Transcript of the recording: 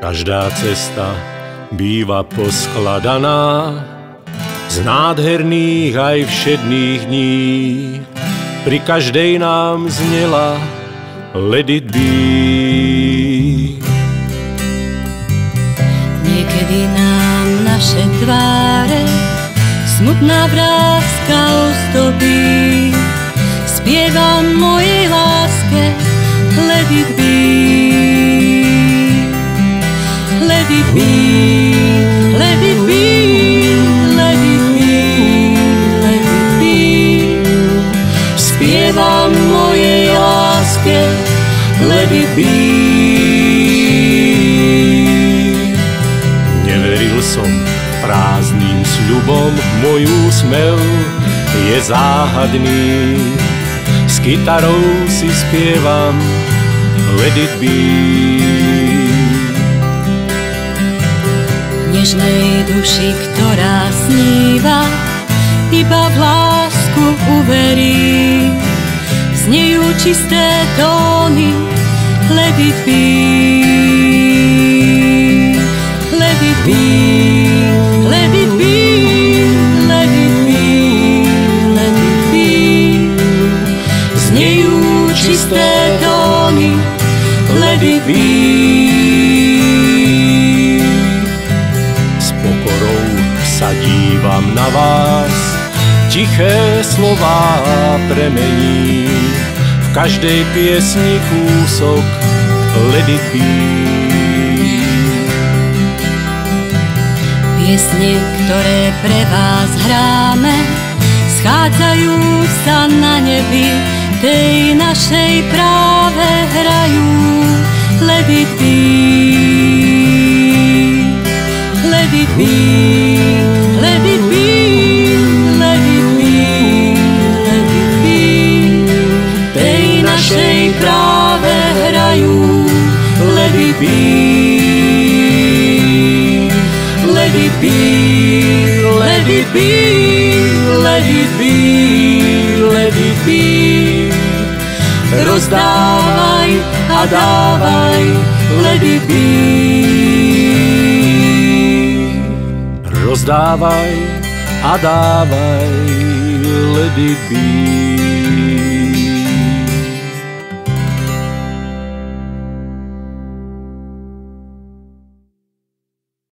Každá cesta býva poskladaná z nádherných aj všedných dní. Pri každej nám znela Let it be. Niekedy nám naše tváre smutná vrástka ozdobí. Spievam mojej láske Let it be. Let it be, let it be, let it be, let it be. Spievam mojej láske Let it be. Neveril som prázdnym sľubom, môj úsmev je záhadný. S kytarou si spievam Let it be. Nežnej duši, ktorá sníva, iba v lásku uverí. Znejú čisté tóny Let it be. Let it be, let it be, let it be, let it be. Znejú čisté tóny Let it be. Sa dívam na vás, tiché slová premení, v každej piesni kúsok Let it be. Piesne, ktoré pre vás hráme, schádzajú sa na nebi, tej našej práve hrajú Let it be. Let it be. Let it be, let it be, let it be. Tej našej práve hrajú Let it be. Let it be, let it be, let it be, let it be. Rozdávaj a dávaj Let it be. Rozdávaj a dávaj Let it be.